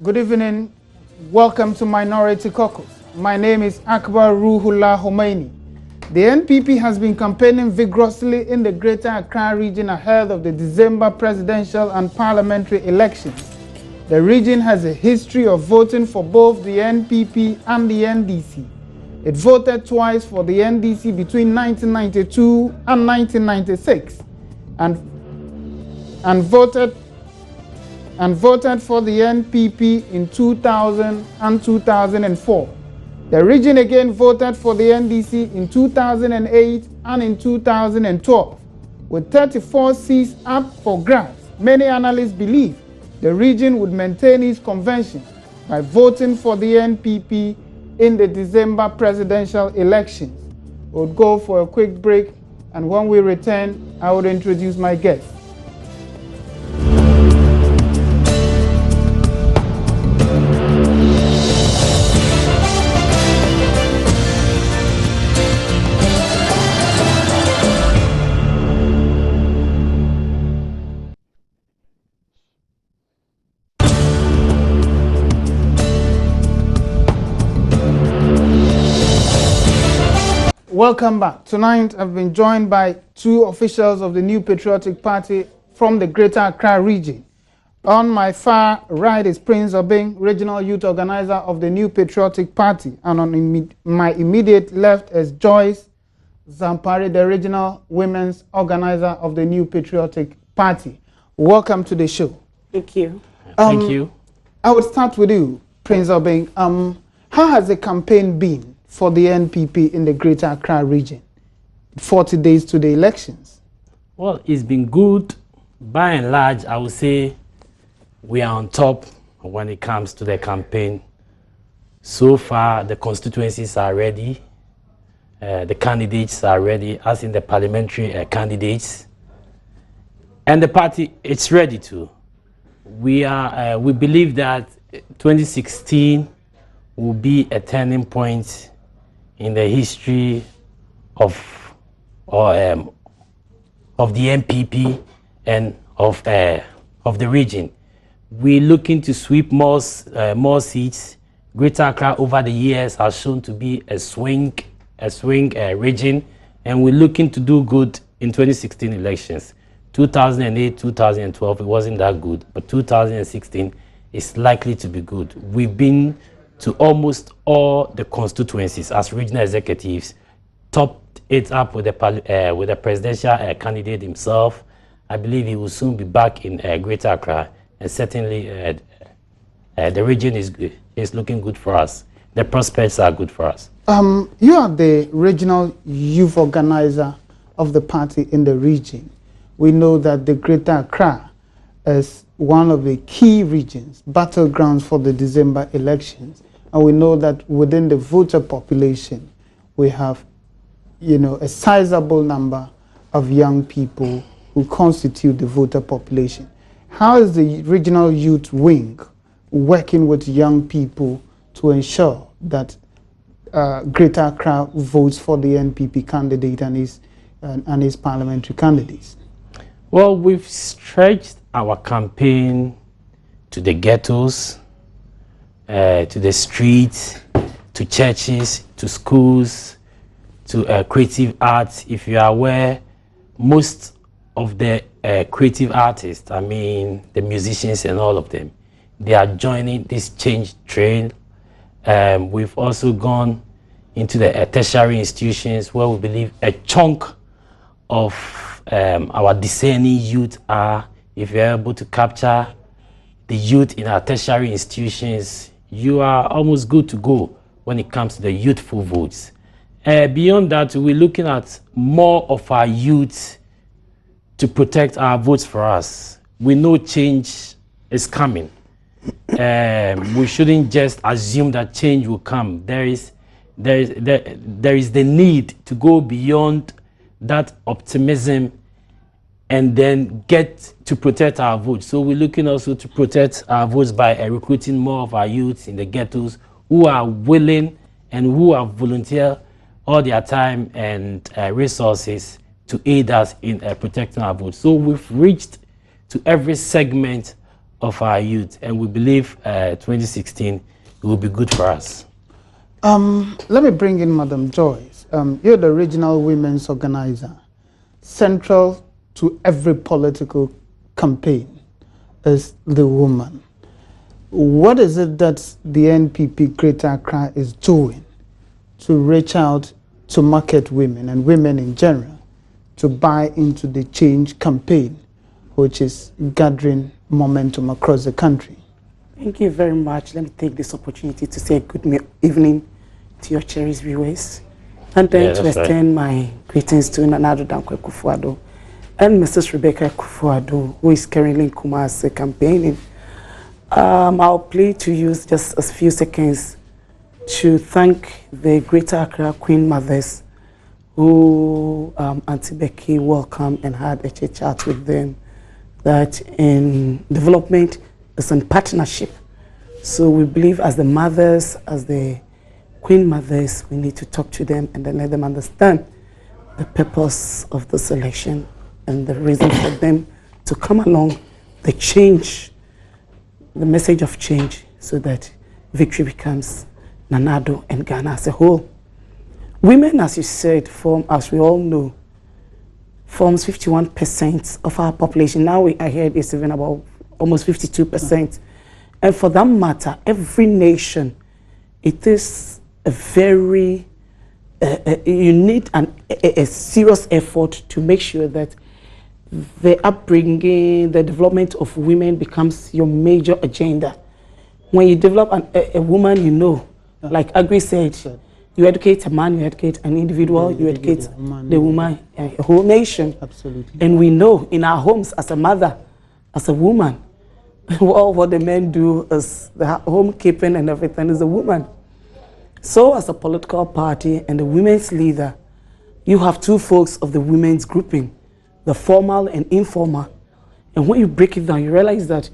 Good evening. Welcome to Minority Caucus. My name is Akbar Ruhullah Khomeini. The NPP has been campaigning vigorously in the Greater Accra region ahead of the December presidential and parliamentary elections. The region has a history of voting for both the NPP and the NDC. It voted twice for the NDC between 1992 and 1996 and voted for the NPP in 2000 and 2004. The region again voted for the NDC in 2008 and in 2012. With 34 seats up for grabs, many analysts believe the region would maintain its convention by voting for the NPP in the December presidential elections. We'll go for a quick break, and when we return, I will introduce my guests. Welcome back. Tonight I've been joined by two officials of the new Patriotic Party from the Greater Accra region. On my far right is Prince Obeng, Regional Youth Organizer of the new Patriotic Party, and on my immediate left is Joyce Zampari, the Regional Women's Organizer of the new Patriotic Party. Welcome to the show. Thank you. Thank you. I would start with you, Prince Obeng. How has the campaign been for the NPP in the Greater Accra region, 40 days to the elections? Well, it's been good. By and large, I would say we are on top when it comes to the campaign. So far, the constituencies are ready. The candidates are ready, as in the parliamentary candidates. And the party, it's ready too. We believe that 2016 will be a turning point in the history of the NPP and of the region. We're looking to sweep more seats. Greater Accra over the years has shown to be a swing region, and we're looking to do good in 2016 elections. 2008, 2012, it wasn't that good, but 2016 is likely to be good. We've been to almost all the constituencies as regional executives, topped it up with the presidential candidate himself. I believe he will soon be back in Greater Accra, and certainly the region is looking good for us. The prospects are good for us. You are the regional youth organizer of the party in the region. We know that the Greater Accra is one of the key regions, battlegrounds for the December elections. And we know that within the voter population, we have, a sizable number of young people who constitute the voter population. How is the regional youth wing working with young people to ensure that Greater Accra votes for the NPP candidate and his parliamentary candidates? Well, we've stretched our campaign to the ghettos, to the streets, to churches, to schools, to creative arts. If you are aware, most of the creative artists, I mean the musicians and all of them, they are joining this change train. We've also gone into the tertiary institutions where we believe a chunk of our discerning youth are. If you're able to capture the youth in our tertiary institutions, you are almost good to go when it comes to the youthful votes. Beyond that, we're looking at more of our youth to protect our votes for us. We know change is coming. We shouldn't just assume that change will come. There is the need to go beyond that optimism and then get to protect our votes. So we're looking also to protect our votes by recruiting more of our youths in the ghettos who are willing and who have volunteered all their time and resources to aid us in protecting our votes. So we've reached to every segment of our youth, and we believe 2016 it will be good for us. Let me bring in Madam Joyce. You're the regional women's organizer. Central to every political campaign is the woman. What is it that the NPP Greater Accra is doing to reach out to market women and women in general to buy into the change campaign, which is gathering momentum across the country? Thank you very much. Let me take this opportunity to say good evening to your cherished viewers, and then to extend my greetings to Nana Dankwa Kufuado and Mrs. Rebecca Kufuado, who is currently in Kumasi campaigning. I'll plead to use just a few seconds to thank the Greater Accra Queen Mothers who Auntie Becky welcomed and had a chat with them, that in development is in partnership. So we believe as the mothers, as the Queen Mothers, we need to talk to them and then let them understand the purpose of this election and the reason for them to come along, the change, the message of change, so that victory becomes Nanado and Ghana as a whole. Women, as you said, as we all know, forms 51% of our population. Now I heard it's even about almost 52%. And for that matter, every nation, it is a very, you need a serious effort to make sure that the upbringing, the development of women becomes your major agenda. When you develop a woman, you know, like Agri said, you educate a man, you educate an individual, you educate the woman, a whole nation. Absolutely. And we know in our homes, as a mother, as a woman, all what the men do is the homekeeping and everything is a woman. So as a political party and the women's leader, you have two folks of the women's grouping, the formal and informal. And when you break it down, you realize that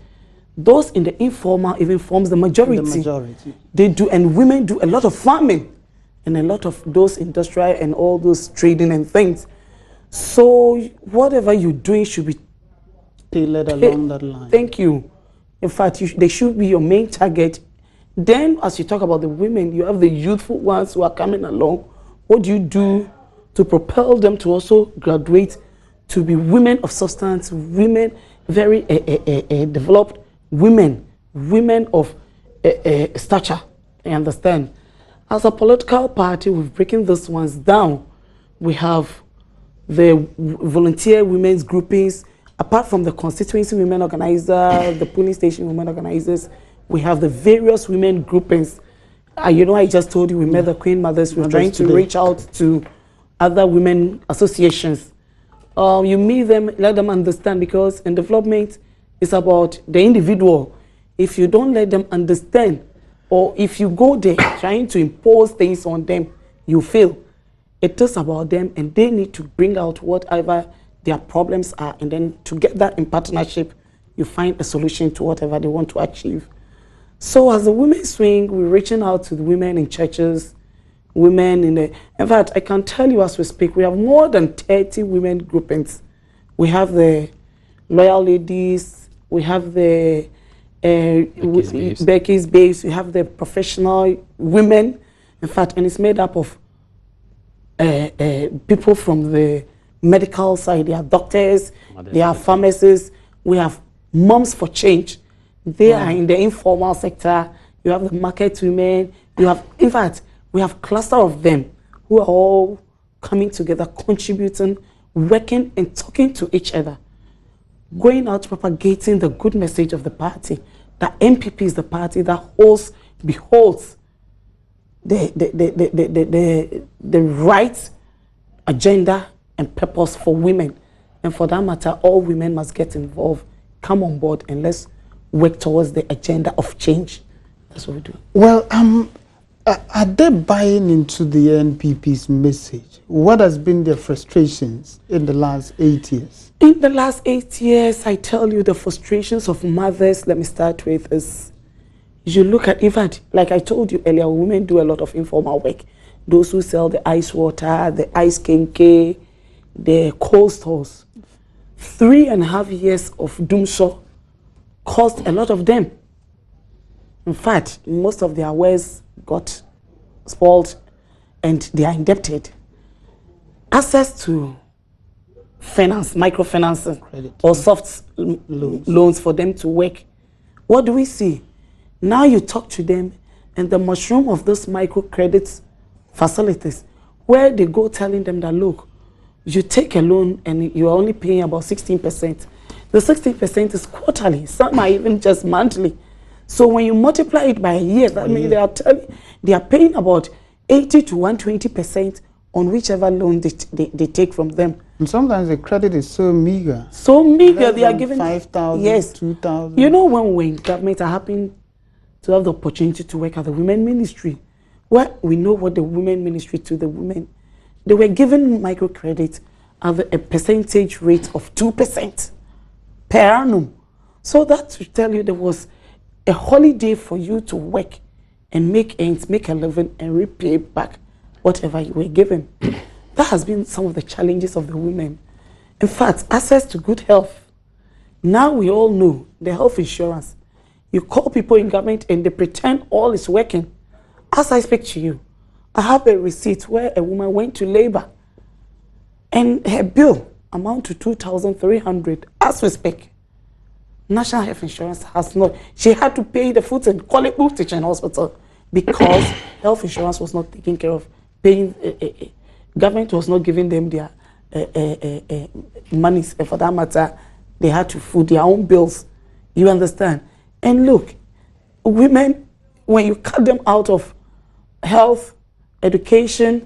those in the informal even forms the majority. The majority. They do, and women do a lot of farming and a lot of those industrial and all those trading and things. So whatever you're doing should be tailored along that line. Thank you. In fact, they should be your main target. Then, as you talk about the women, you have the youthful ones who are coming along. What do you do to propel them to also graduate to be women of substance, women, very developed women, women of stature? I understand. As a political party, we've broken those ones down. We have the volunteer women's groupings. Apart from the constituency women organizer, the polling station women organizers, we have the various women groupings. You know, I just told you we met the Queen Mothers. We're trying to reach out to other women associations. You meet them, let them understand, because in development, it's about the individual. If you don't let them understand, or if you go there trying to impose things on them, you fail. It is about them, and they need to bring out whatever their problems are, and then to get that in partnership, you find a solution to whatever they want to achieve. So as the women swing, we're reaching out to the women in churches, women in fact, I can tell you as we speak, we have more than 30 women groupings. We have the Loyal Ladies, we have the Becky's Babes, we have the professional women. In fact, and it's made up of people from the medical side. They are doctors, they are pharmacists, we have Moms for Change. They are in the informal sector. You have the market women. You have, in fact, we have cluster of them who are all coming together, contributing, working and talking to each other, going out propagating the good message of the party. That NPP is the party that beholds the right agenda and purpose for women. And for that matter, all women must get involved, come on board, and let's work towards the agenda of change. That's what we do. Well, are they buying into the NPP's message? What has been their frustrations in the last 8 years? In the last 8 years, I tell you, the frustrations of mothers, let me start with, is you look at, in fact, like I told you earlier, women do a lot of informal work. Those who sell the ice water, the ice kenke, the cold stores. 3.5 years of doomshaw cost a lot of them. In fact, most of their wares got spoiled and they are indebted. Access to finance, microfinance, or soft loans for them to work. What do we see? Now you talk to them and the mushroom of those microcredit facilities, where they go telling them that, look, you take a loan and you're only paying about 16%. The 16% is quarterly. Some are even just monthly. So when you multiply it by a year, that means they are paying about 80 to 120% on whichever loan they take from them. And sometimes the credit is so meager. So meager, they are giving 5,000, yes, 2,000. You know, when we're in government, I happen to have the opportunity to work at the women ministry, where we know what the women ministry to the women, they were given microcredit at a percentage rate of 2% per annum. So that to tell you there was a holiday for you to work and make ends, make a living, and repay back whatever you were given. That has been some of the challenges of the women. In fact, access to good health. Now we all know the health insurance. You call people in government and they pretend all is working. As I speak to you, I have a receipt where a woman went to labor and her bill amount to 2,300 as we speak. National health insurance has not. She had to pay the food and call it both teaching hospital because health insurance was not taking care of paying. Government was not giving them their money. For that matter, they had to food their own bills. You understand? And look, women, when you cut them out of health, education,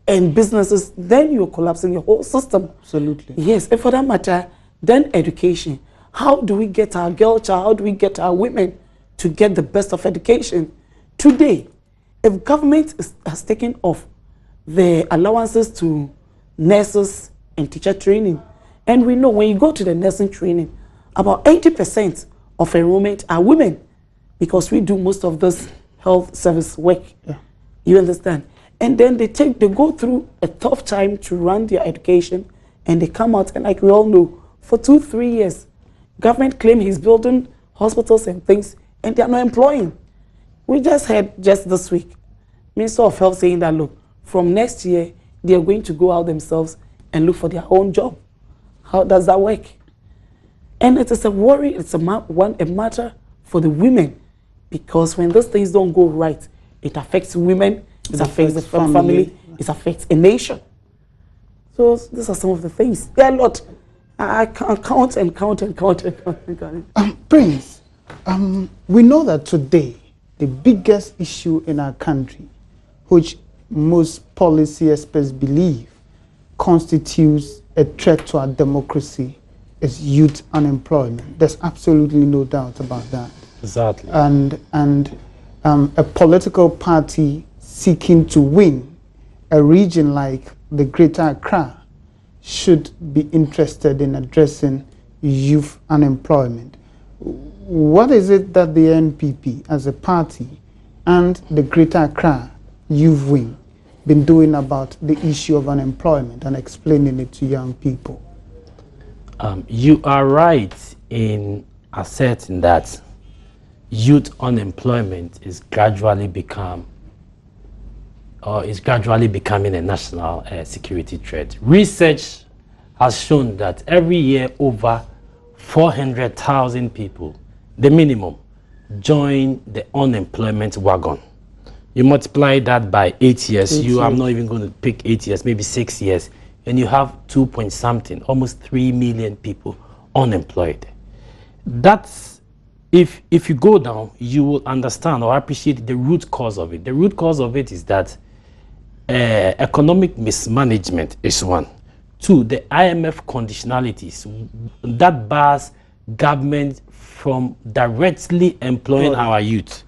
and businesses, then you're collapsing your whole system. Absolutely. Yes, and for that matter, then education. How do we get our girl child, how do we get our women to get the best of education? Today, if government has taken off the allowances to nurses and teacher training, and we know when you go to the nursing training, about 80% of enrollment are women because we do most of this health service work. Yeah. You understand? And then they go through a tough time to run their education and they come out and like we all know, for 2-3 years, government claim he's building hospitals and things and they are not employing. We just heard just this week, Minister of Health saying that, look, from next year, they are going to go out themselves and look for their own job. How does that work? And it is a worry, it's a matter for the women because when those things don't go right, it affects women, it affects the family, it affects a nation. So these are some of the things. There are a lot. I can't count and count and count and count and count. Prince, we know that today the biggest issue in our country, which most policy experts believe constitutes a threat to our democracy, is youth unemployment. There's absolutely no doubt about that. Exactly. And a political party seeking to win a region like the Greater Accra should be interested in addressing youth unemployment. What is it that the NPP as a party and the Greater Accra Youth Wing been doing about the issue of unemployment and explaining it to young people? You are right in asserting that youth unemployment is gradually becoming a national security threat. Research has shown that every year over 400,000 people, the minimum, join the unemployment wagon. You multiply that by 8 years, I'm not even going to pick 8 years, maybe 6 years, and you have 2 point something, almost 3 million people unemployed. That's, if you go down, you will understand or appreciate the root cause of it. The root cause of it is that economic mismanagement is one. 2, the IMF conditionalities that bars government from directly employing our youth.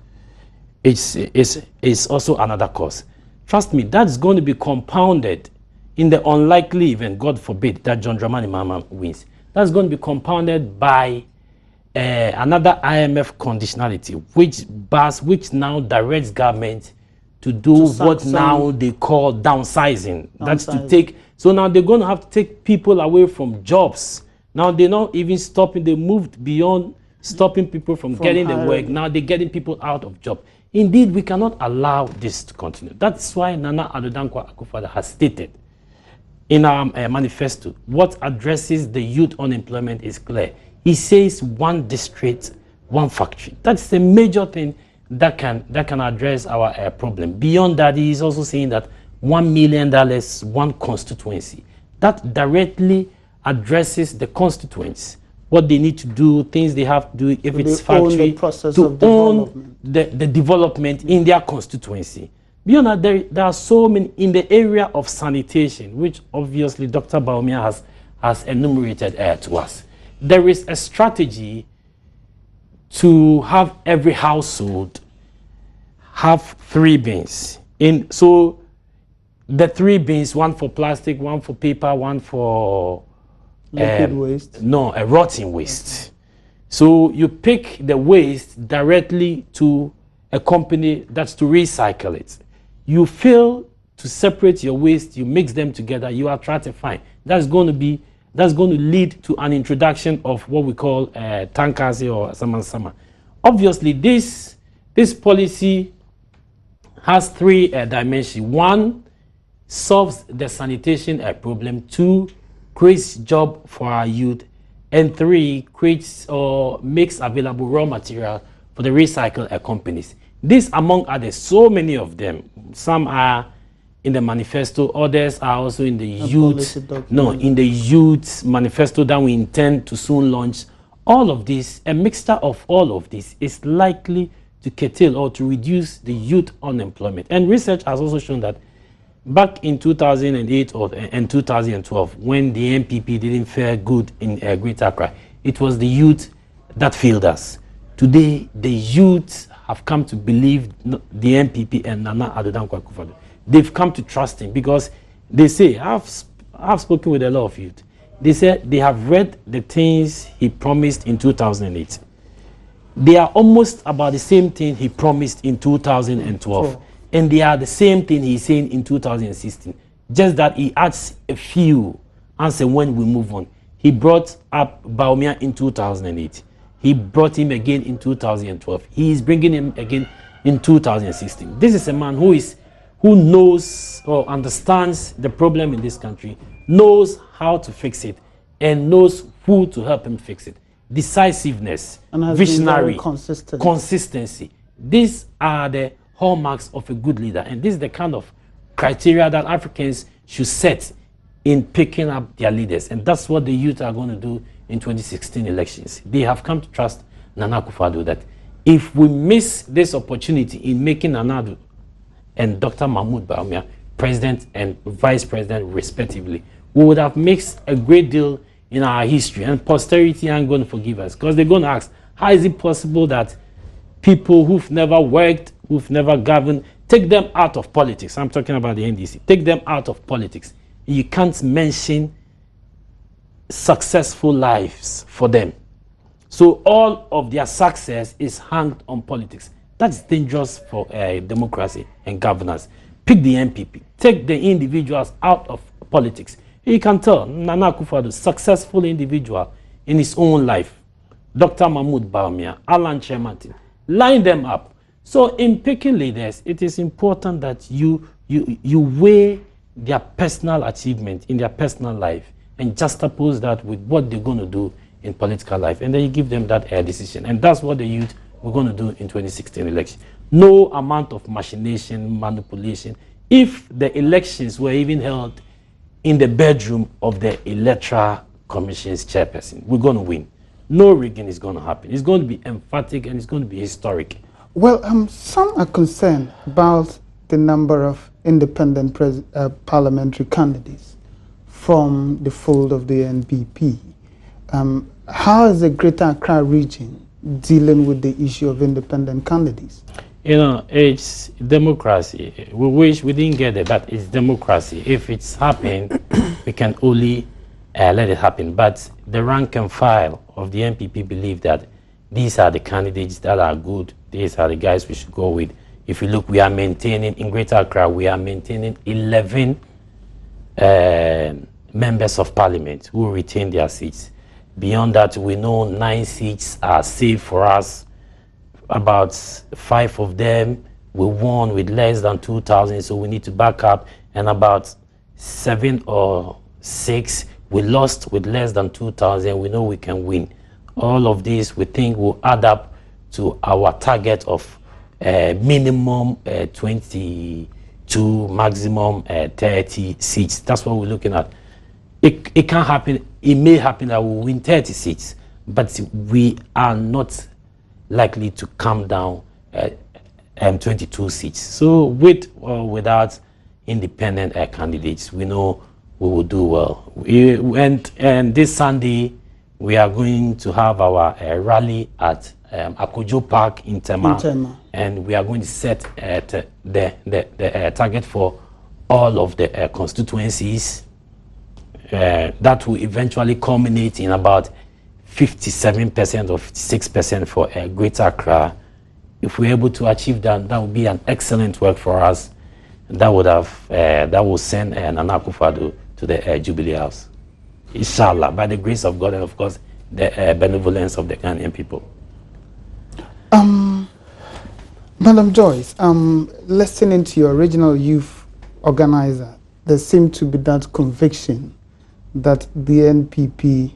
It's also another cause. Trust me, that's going to be compounded in the unlikely event, God forbid, that John Dramani Mahama wins. That's going to be compounded by another IMF conditionality, which now directs government to do what now they call downsizing. That's to take. So now they're going to have to take people away from jobs. Now they're not even stopping. They moved beyond stopping people from getting the work. Now they're getting people out of job. Indeed, we cannot allow this to continue. That's why Nana Addo Dankwa Akufo-Addo has stated in our manifesto, what addresses the youth unemployment is clear. He says one district, one factory. That's the major thing that can address our problem. Beyond that, he is also saying that $1 million, one constituency. That directly addresses the constituents, what they need to do, things they have to do if it's factory, to own the development in their constituency. Beyond that, there are so many in the area of sanitation, which obviously Dr. Bawumia has enumerated to us. There is a strategy to have every household have 3 bins. So the 3 bins, one for plastic, one for paper, one for liquid waste. No, a rotting waste. So you pick the waste directly to a company that's to recycle it. You fail to separate your waste, you mix them together, you are stratifying. That's going to lead to an introduction of what we call tankers or sama. Obviously, this policy has 3 dimensions. 1, solves the sanitation problem. 2, creates job for our youth. And 3, creates or makes available raw material for the recycle companies. This, among others, so many of them. Some are in the manifesto, others are also in the youth. In the youth manifesto that we intend to soon launch. All of this, a mixture of all of this, is likely to curtail or to reduce the youth unemployment. And research has also shown that back in 2008 and 2012, when the NPP didn't fare good in Greater Accra, it was the youth that failed us. Today, the youth have come to believe the NPP and Nana Addo Dankwa Akufo-Addo. They've come to trust him because they say, I've spoken with a lot of youth. They said they have read the things he promised in 2008. They are almost about the same thing he promised in 2012. And they are the same thing he's saying in 2016. Just that he adds a few answers when we move on. He brought up Bawumia in 2008. He brought him again in 2012. He is bringing him again in 2016. This is a man who knows or understands the problem in this country, knows how to fix it, and knows who to help him fix it. Decisiveness, visionary, consistency. These are the hallmarks of a good leader, and this is the kind of criteria that Africans should set in picking up their leaders, and that's what the youth are going to do in 2016 elections. They have come to trust Nana Akufo-Addo that if we miss this opportunity in making Nana Addo and Dr. Mahmoud Bawumia president and vice president respectively, we would have mixed a great deal in our history, and posterity aren't going to forgive us, because they're going to ask, how is it possible that people who've never worked, who've never governed, take them out of politics? I'm talking about the NDC. Take them out of politics. You can't mention successful lives for them. So all of their success is hung on politics. That's dangerous for democracy and governance. Pick the NPP. Take the individuals out of politics. You can tell Nana Akufo-Addo, successful individual in his own life. Dr. Mahmoud Bawumia, Alan Chemartin, line them up. So in picking leaders, it is important that you weigh their personal achievement in their personal life and juxtapose that with what they're going to do in political life, and then you give them that decision. And that's what the youth were going to do in 2016 election. No amount of machination, manipulation. If the elections were even held in the bedroom of the Electoral Commission's chairperson, we're going to win. No rigging is going to happen. It's going to be emphatic and it's going to be historic. Well, some are concerned about the number of independent parliamentary candidates from the fold of the NPP. How is the Greater Accra region dealing with the issue of independent candidates? You know, it's democracy. We wish we didn't get it, but it's democracy. If it's happened, we can only let it happen. But the rank and file of the NPP believe that these are the candidates that are good. These are the guys we should go with. If you look, we are maintaining, in Greater Accra, we are maintaining 11 members of parliament who retain their seats. Beyond that, we know 9 seats are safe for us. About 5 of them we won with less than 2,000, so we need to back up. And about 7 or 6 we lost with less than 2,000. We know we can win. All of this we think will add up to our target of minimum 22, maximum 30 seats. That's what we're looking at. It can happen. It may happen that we'll win 30 seats, but we are not likely to come down 22 seats. So with or without independent candidates, we know we will do well. And this Sunday, we are going to have our rally at Akojo Park in Tema, and we are going to set the target for all of the constituencies. That will eventually culminate in about 57% or 56% for Greater Accra. If we're able to achieve that, that would be an excellent work for us. That will send Nana Akufo-Addo to the Jubilee House, inshallah, by the grace of God and of course the benevolence of the Ghanaian people. Madam Joyce, listening to your regional youth organizer, there seemed to be that conviction that the NPP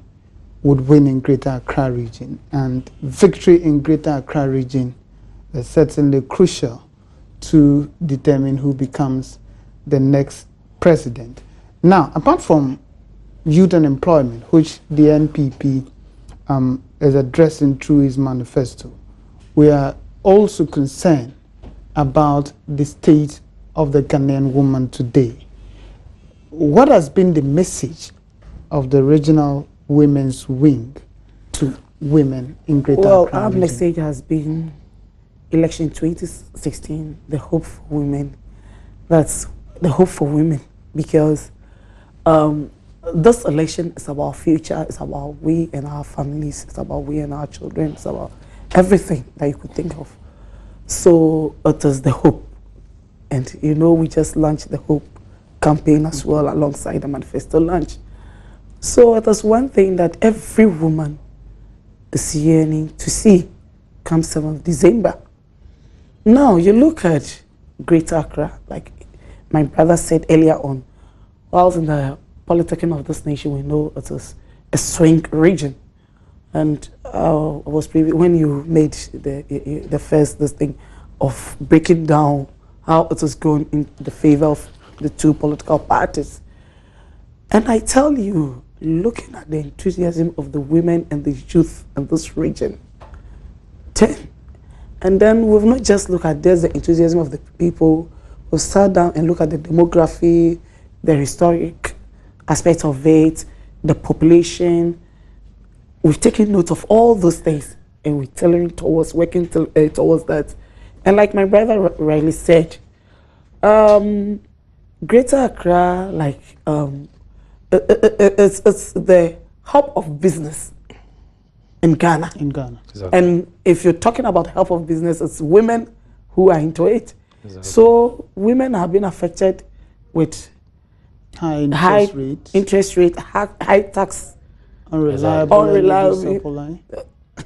would win in Greater Accra region, and victory in Greater Accra region is certainly crucial to determine who becomes the next president. Now, apart from youth unemployment, which the NPP is addressing through its manifesto, we are also concerned about the state of the Ghanaian woman today. What has been the message of the regional women's wing to women in Greater Accra? Well, our message has been election 2016, the hope for women. That's the hope for women, because this election is about future, it's about we and our families, it's about we and our children, it's about everything that you could think of. So it is the hope. And you know, we just launched the hope campaign as well alongside the manifesto launch. So it is one thing that every woman is yearning to see come 7th December. Now, you look at Greater Accra, like my brother said earlier on, whilst in the Polytechnic of this nation, we know it is a swing region. And when you made the first this thing of breaking down how it is going in the favor of the two political parties. And I tell you, looking at the enthusiasm of the women and the youth in this region, 10. And then we've not just looked at this, the enthusiasm of the people. We've sat down and looked at the demography, the historic aspect of it, the population. We've taken note of all those things and we're tailoring towards, working towards that. And like my brother rightly said, Greater Accra, like, it's the hub of business in Ghana. Exactly. And if you're talking about hub of business, it's women who are into it. Exactly. So women have been affected with high interest rate, high tax, unreliable.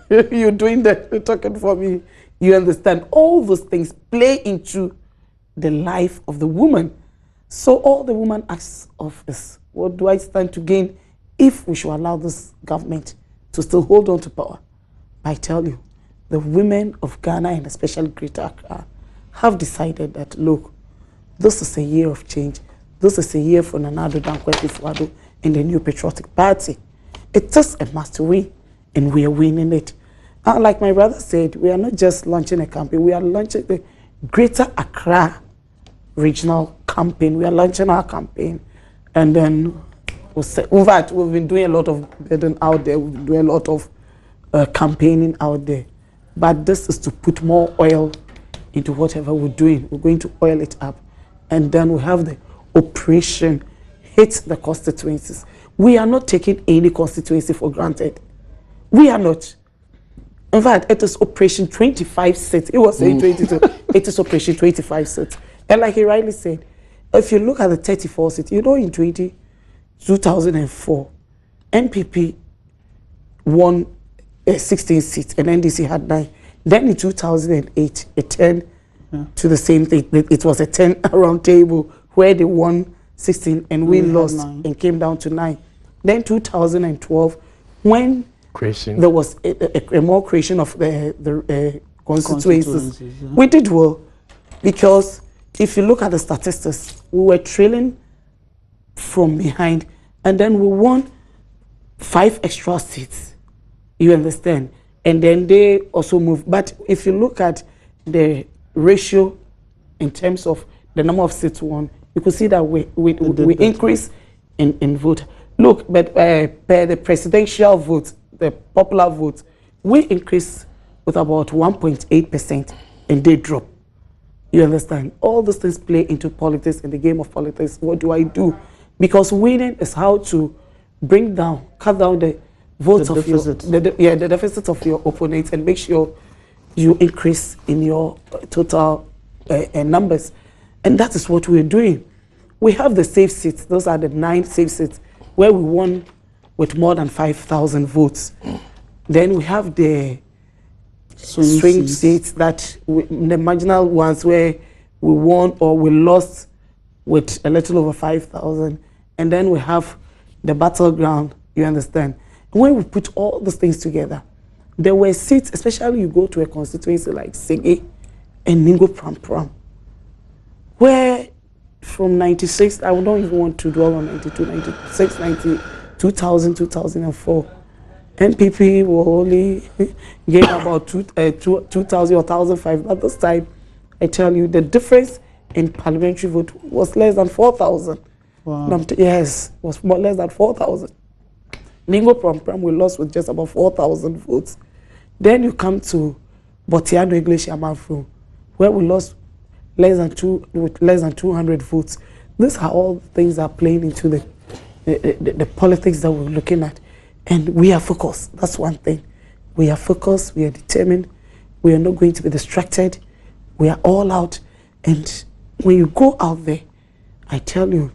You're doing that, you're talking for me. You understand, all those things play into the life of the woman. So all the woman asks of us, what do I stand to gain if we should allow this government to still hold on to power? I tell you, the women of Ghana and especially Greater Accra have decided that, look, this is a year of change. This is a year for Nana Akufo-Addo and the new Patriotic Party. It is a must win, and we are winning it. Like my brother said, we are not just launching a campaign, we are launching the Greater Accra regional campaign. We are launching our campaign, and then we've been doing a lot of bidding out there, we've been doing a lot of campaigning out there. But this is to put more oil into whatever we're doing. We're going to oil it up, and then we have the operation hit the constituencies. We are not taking any constituency for granted. We are not. In fact, it is Operation 25 seats. It was saying 22. It is Operation 25 seats. And like he rightly said, if you look at the 34 seats, you know, in 2004, NPP won 16 seats and NDC had 9. Then in 2008, it turned to the same thing. It was a 10 round table where they won 16 and we lost and came down to 9. Then 2012, when there was a more creation of the constituencies, we did well, because if you look at the statistics, we were trailing from behind, and then we won 5 extra seats. You understand? And then they also moved. But if you look at the ratio in terms of the number of seats won, you could see that we increase in vote. Look, but per the presidential vote, the popular vote, we increased with about 1.8%, and they drop. You understand? All those things play into politics, in the game of politics. What do I do? Because winning is how to cut down the votes of the deficit of your opponents, and make sure you increase in your total numbers. And that is what we're doing. We have the safe seats. Those are the 9 safe seats where we won with more than 5,000 votes. Then we have the swing seats, the marginal ones where we won or we lost with a little over 5,000. And then we have the battleground, you understand. When we put all those things together, there were seats, especially you go to a constituency like Sege and Ningo Pram, where from 96, I don't even want to dwell on 92, 96, 90, 2000, 2004, NPP will only gain about 2,000 or 1,500. At this time, I tell you, the difference in parliamentary vote was less than 4,000. Wow. Yes, was more less than 4,000. Ningo Pram, we lost with just about 4,000 votes. Then you come to Botiano English Amafu, where we lost with less than 200 votes. These are all things that are playing into the politics that we're looking at. And we are focused. That's one thing. We are focused. We are determined. We are not going to be distracted. We are all out. And when you go out there, I tell you,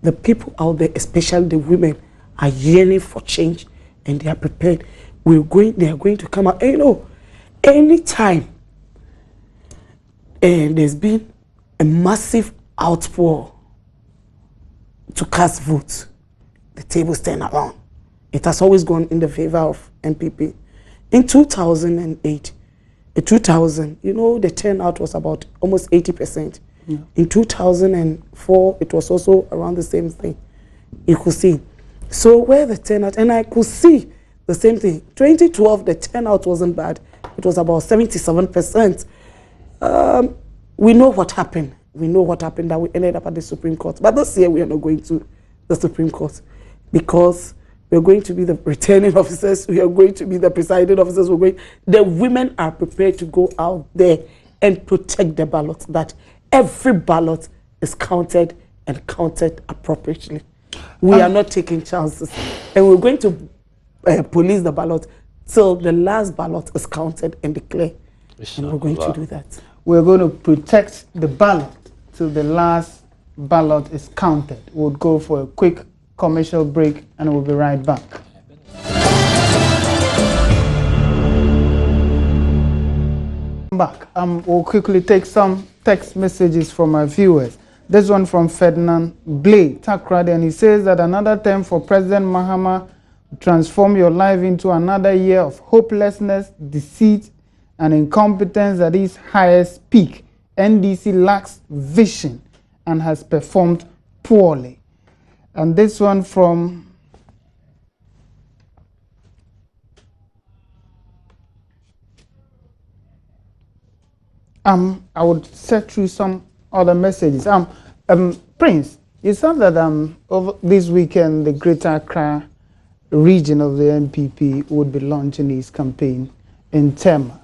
the people out there, especially the women, are yearning for change, and they are prepared. They are going to come out. And you know, anytime there's been a massive outpour to cast votes, the tables turn around. It has always gone in the favor of NPP. In 2008, you know, the turnout was about almost 80%. Yeah. In 2004, it was also around the same thing. You could see. So where the turnout, and I could see the same thing. 2012, the turnout wasn't bad. It was about 77%. We know what happened. We know what happened, that we ended up at the Supreme Court. But this year, we are not going to the Supreme Court, because we're going to be the returning officers. We are going to be the presiding officers. The women are prepared to go out there and protect the ballot, that every ballot is counted and counted appropriately. We are not taking chances. And we're going to police the ballot till the last ballot is counted and declared. And we're going to do that. We're going to protect the ballot till the last ballot is counted. We'll go for a quick commercial break, and we'll be right back. We'll quickly take some text messages from our viewers. This one from Ferdinand Blay, Takrade, and he says that another term for President Mahama will transform your life into another year of hopelessness, deceit, and incompetence at its highest peak. NDC lacks vision and has performed poorly. And this one from I would set through some other messages. Prince, you said that over this weekend the Greater Accra region of the NPP would be launching its campaign in Tema.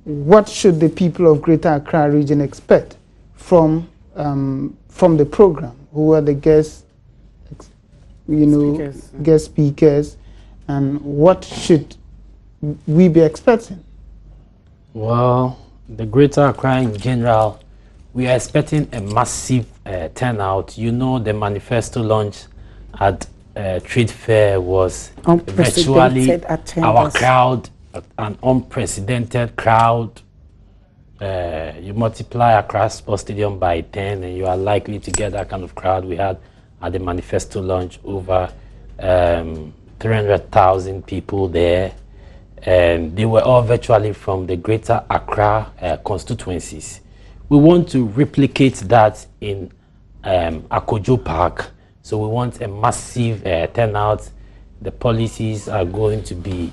What should the people of Greater Accra region expect from the program? Who are the guest speakers, and what should we be expecting? Well, the Greater Accra in general, we are expecting a massive turnout. You know, the manifesto launch had trade fair was virtually our crowd, an unprecedented crowd. You multiply Accra Sports Stadium by 10 and you are likely to get that kind of crowd. We had at the manifesto launch over 300,000 people there, and they were all virtually from the Greater Accra constituencies. We want to replicate that in Akojo Park, so we want a massive turnout. The policies are going to be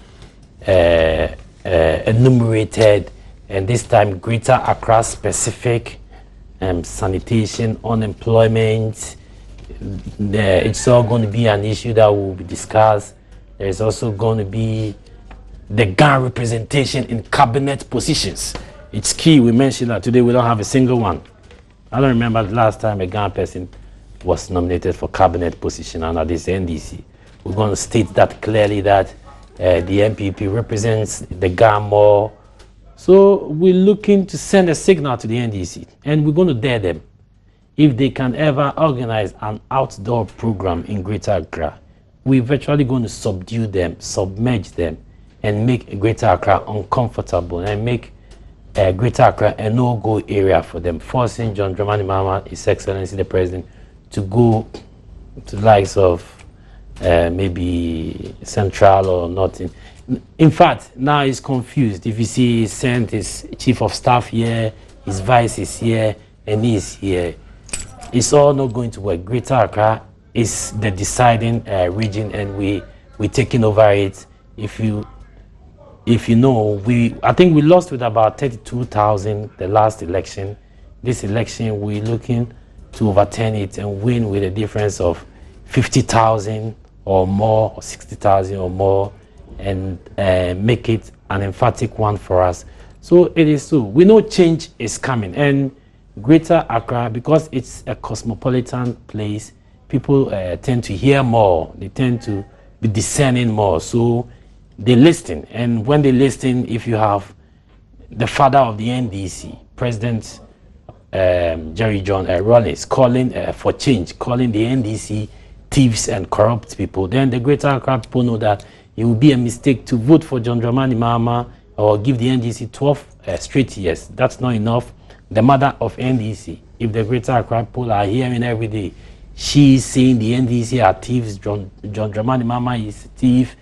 enumerated, and this time Greater Accra specific, sanitation, unemployment. It's all going to be an issue that will be discussed. There's also going to be the GAN representation in cabinet positions. It's key. We mentioned that today we don't have a single one. I don't remember the last time a GAN person was nominated for cabinet position under this NDC. We're going to state that clearly, that the NPP represents the GAN more. So we're looking to send a signal to the NDC, and we're going to dare them. If they can ever organize an outdoor program in Greater Accra, we're virtually going to subdue them, submerge them, and make Greater Accra uncomfortable, and make Greater Accra a no-go area for them, forcing John Dramani Mahama, His Excellency the President, to go to the likes of maybe Central or nothing. In fact, now he's confused. If you see, he sent his Chief of Staff here, his Vice is here, and he's here. It's all not going to work. Greater Accra is the deciding region, and we're taking over it. If you know, I think we lost with about 32,000 the last election. This election, we're looking to overturn it and win with a difference of 50,000 or more, or 60,000 or more, and make it an emphatic one for us. So it is so. We know change is coming, and Greater Accra, because it's a cosmopolitan place, people tend to hear more. They tend to be discerning more. So they listen, and when they listen, if you have the father of the NDC, President Jerry John Rawlings, calling for change, calling the NDC thieves and corrupt people, then the Greater Accra people know that it will be a mistake to vote for John Dramani Mahama or give the NDC 12 straight years. That's not enough. The mother of NDC, if the Greater Accra people are hearing every day, she's saying the NDC are thieves, John Dramani Mahama is a thief,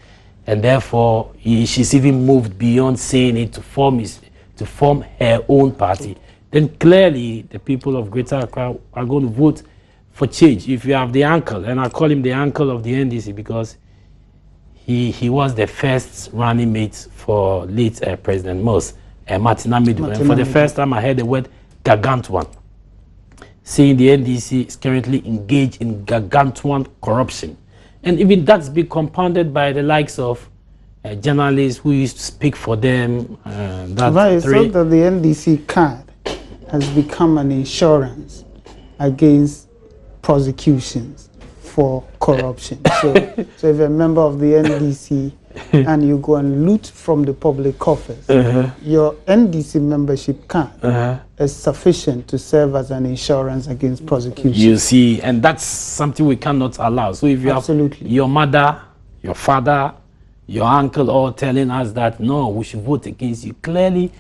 and therefore she's even moved beyond saying it to form her own party, then clearly the people of Greater Accra are going to vote for change. If you have the uncle, and I call him the uncle of the NDC because he was the first running mate for late President Mos, Martin Amidu. And for the first time I heard the word gargantuan, saying the NDC is currently engaged in gargantuan corruption. And even that's been compounded by the likes of journalists who used to speak for them. Right, so that the NDC card has become an insurance against prosecutions for corruption. So if you're a member of the NDC and you go and loot from the public coffers, your NDC membership card is sufficient to serve as an insurance against prosecution. You see, and that's something we cannot allow. So if you have your mother, your father, your uncle all telling us that no, we should vote against you, clearly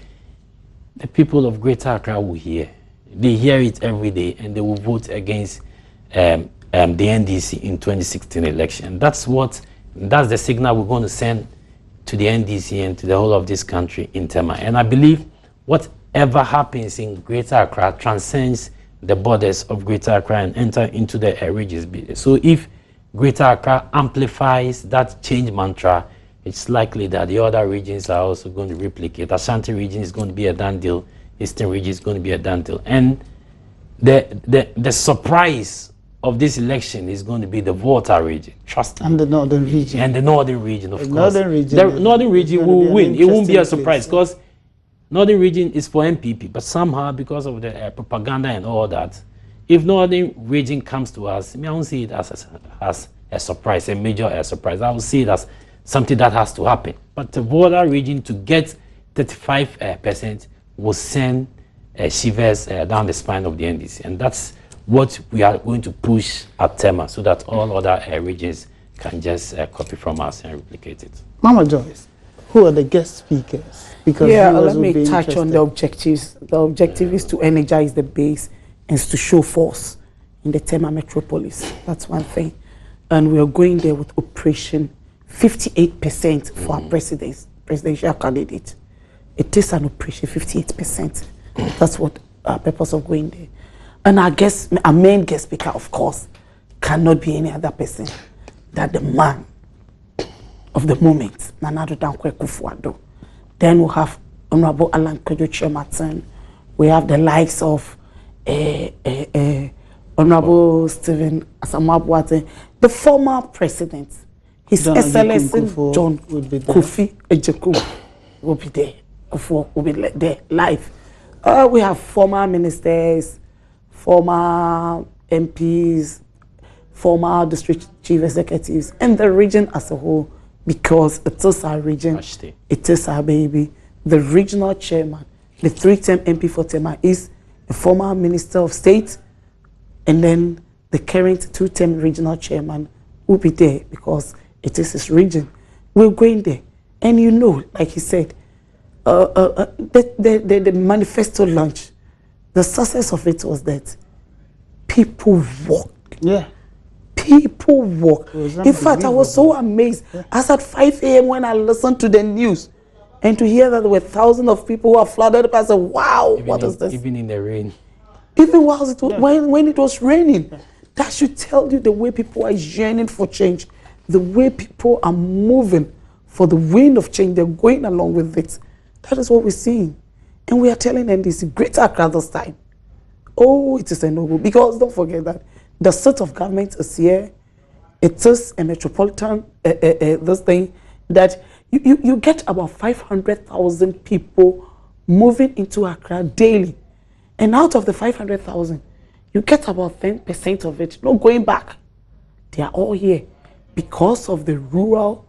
the people of Greater Accra will hear. They hear it every day, and they will vote against the NDC in 2016 election. That's the signal we're going to send to the NDC and to the whole of this country in Tema. And I believe whatever happens in Greater Accra transcends the borders of Greater Accra and enter into the regions. So if Greater Accra amplifies that change mantra, it's likely that the other regions are also going to replicate. Ashanti region is going to be a done deal. Eastern region is going to be a done deal. And the surprise of this election is going to be the Volta region. Trust me. And the northern region. And the northern region, of course. The northern region will win. It won't be a surprise because northern region is for NPP. But somehow, because of the propaganda and all that, if northern region comes to us, I don't see it as a surprise, a major surprise. I will see it as something that has to happen. But the Volta region to get 35% will send shivers down the spine of the NDC. And that's what we are going to push at Tema, so that all other regions can just copy from us and replicate it. Mama Joyce, who are the guest speakers? Because let me touch on the objectives. The objective is to energize the base and to show force in the Tema metropolis. That's one thing. And we are going there with Operation 58% for our presidential candidate. It is an operation, 58%. That's what our purpose of going there. And our main guest speaker, of course, cannot be any other person than the man of the moment, Nana Addo Dankwa Akufo-Addo. Then we have Honorable Alan Kwadwo. We have the likes of Honorable Stephen Asamoah-Boateng, the former president, His Excellency John Kofi Ejekum will be there. Will be there live. We have former ministers, former MPs, former district chief executives, and the region as a whole, because it is our region, it is our baby. The regional chairman, the 3-term MP for Tema, is a former minister of state, and then the current 2-term regional chairman will be there because it is his region. We're going there, and you know, like he said, the manifesto launch, the success of it was that people walked. Yeah. People walk. In fact, I was so amazed. Yeah. As at 5 a.m. when I listened to the news and to hear that there were thousands of people who are flooded, I said, wow, what is this? Even in the rain. Even while it was, when it was raining. Yeah. That should tell you the way people are yearning for change, the way people are moving for the wind of change. They're going along with it. That is what we're seeing. And we are telling NDC, Greater Accra this time. Oh, it is a no-go. Because don't forget that the seat of government is here. It is a metropolitan, this thing, that you get about 500,000 people moving into Accra daily. And out of the 500,000, you get about 10% of it not going back. They are all here because of the rural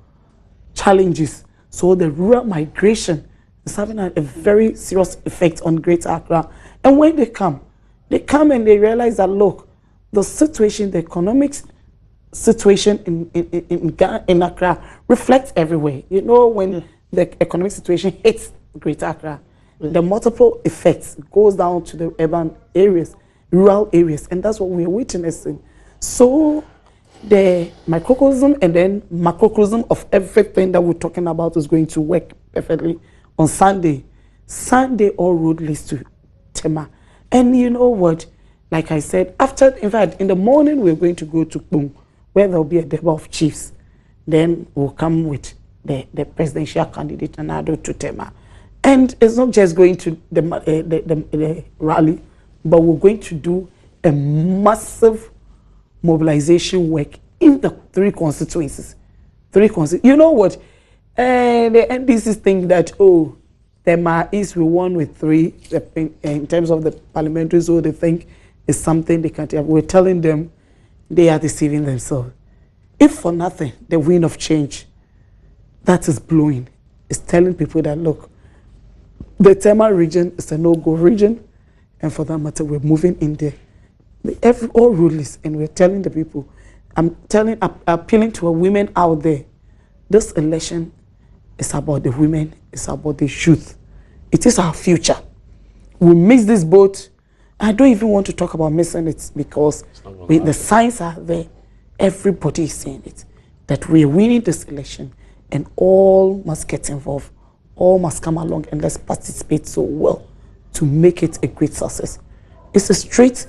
challenges. So the rural migration is having a very serious effect on Greater Accra. And when they come and they realize that, look, the situation, the economic situation in Accra reflects everywhere. You know, when the economic situation hits Greater Accra, the multiple effects goes down to the urban areas, rural areas, and that's what we're witnessing. So the microcosm and then macrocosm of everything that we're talking about is going to work perfectly on Sunday. Sunday, all road leads to Tema. And you know what? Like I said, in fact, in the morning, we're going to go to Kpung, where there'll be a debate of chiefs. Then we'll come with the presidential candidate, Nana to Tema. And it's not just going to the rally, but we're going to do a massive mobilization work in the 3 constituencies. You know what? The NDCs think that, oh, Tema East we won with 3 in terms of the parliamentary, so they think it's something they can't have. We're telling them they are deceiving themselves. If for nothing, the wind of change that is blowing is telling people that, look, the Tema region is a no-go region, and for that matter, we're moving in there. All rulers, and we're telling the people, appealing to our women out there, this election is about the women, it's about the youth. It is our future. We miss this boat. I don't even want to talk about missing it because the signs are there. Everybody is saying it, that we are winning this election, and all must get involved. All must come along and let's participate so well to make it a great success. It's a straight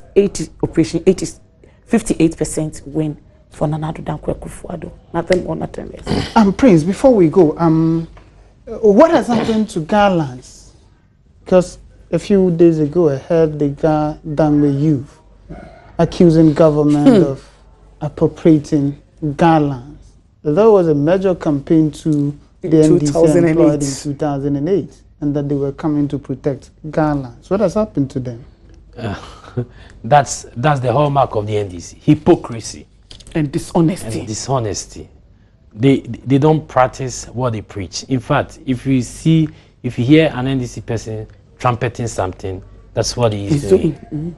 operation, 58% win for Nana Addo Dankwa Akufo-Addo. Nothing more, nothing less. Prince, before we go, what has happened to garlands? Because a few days ago, I heard the Dangme youth accusing government of appropriating garlands. There was a major campaign to the NDC employed in 2008, and that they were coming to protect garlands. What has happened to them? That's the hallmark of the NDC: hypocrisy and dishonesty. They don't practice what they preach. In fact, if you hear an NDC person trumpeting something, that's what he is doing.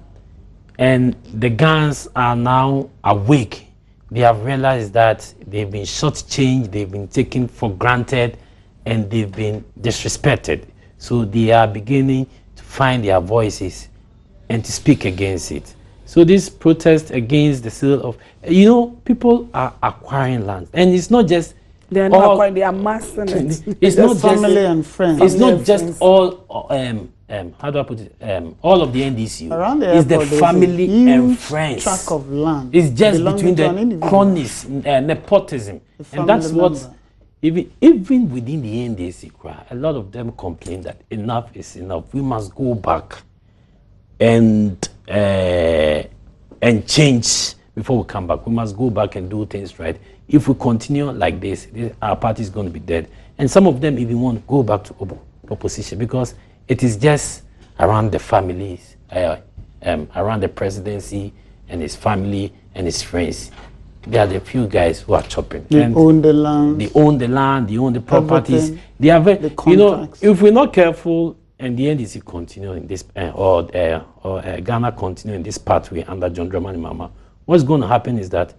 And the guns are now awake they have realized that they've been shortchanged, they've been taken for granted, and they've been disrespected. So they are beginning to find their voices and to speak against it. So this protest against the sale of, people are acquiring land, and it's not just they are not acquiring, they are amassing it. It's not just family and friends. It's not just all how do I put it? All of the NDC. Around the it's the family and friends. Tract of land. It's just between the cronies, nepotism, and that's what. Even within the NDC, a lot of them complain that enough is enough. We must go back and change before we come back. We must go back and do things right. If we continue like this, our party is going to be dead. And some of them even want to go back to opposition because it is just around the families, around the presidency and his family and his friends. They are the few guys who are chopping. They own the land. They own the land. They own the properties. Everything. They are very, The if we're not careful and the NDC continue in this, or Ghana continue in this pathway under John Dramani Mahama, what's going to happen is that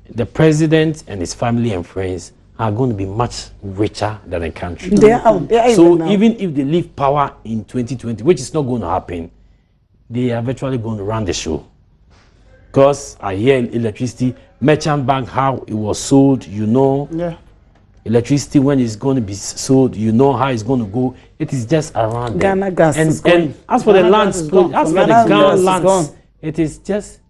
the president and his family and friends are going to be much richer than the country. They are so even if they leave power in 2020, which is not going to happen, they are virtually going to run the show. Because I hear electricity, merchant bank, how it was sold, Yeah. Electricity, when it's going to be sold, how it's going to go. It is just around Ghana gas is going. And as for the lands, as for the Ghana lands, it is just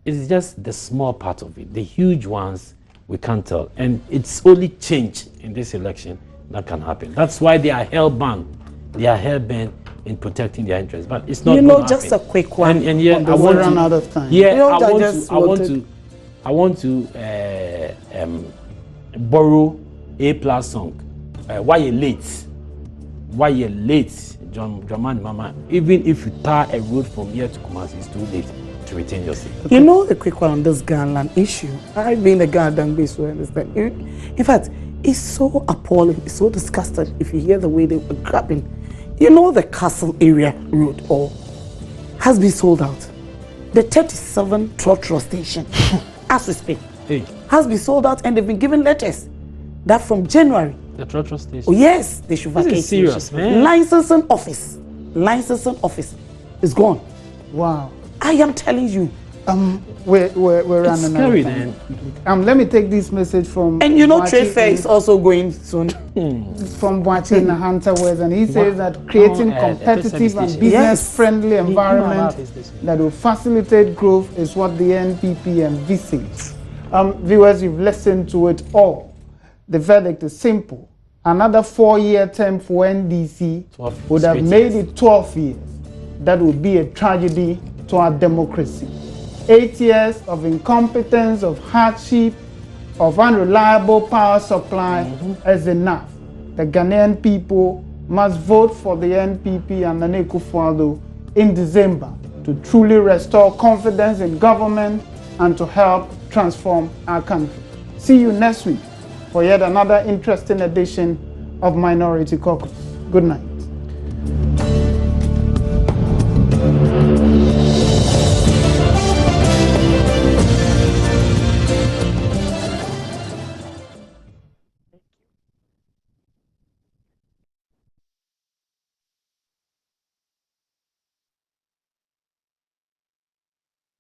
the small part of it. The huge ones, we can't tell. And it's only change in this election that can happen. That's why they are hell-bound. They are hell-bent in protecting their interests, but it's not. Just a quick one. And yeah, I want to run out of time. Yeah, I want to borrow A+ song. Why you late? Why you late, John Dramani Mahama? Even if you tar a road from here to Kumasi, it's too late to retain your seat. A quick one on this Ghana issue. I've been a Ghana base, so I understand. In fact, it's so appalling, it's so disgusting if you hear the way they were grabbing. The Castle area road has been sold out. The 37 Trotro station, as we speak, has been sold out, and they've been given letters that from January. The Trotro station. Oh yes, they should vacate. This is serious, man. Licensing office is gone. Wow. I am telling you. We're running out of time. Let me take this message from. And trade fair is also going soon. From Boache Hunter West, and he says that creating competitive and business-friendly environment that will facilitate growth is what the NPP envisages. Viewers, you've listened to it all. The verdict is simple. Another 4-year term for NDC would have made it 12 years. That would be a tragedy to our democracy. 8 years of incompetence, of hardship, of unreliable power supply is enough. The Ghanaian people must vote for the NPP and Nana Akufo-Addo in December to truly restore confidence in government and to help transform our country. See you next week for yet another interesting edition of Minority Caucus. Good night.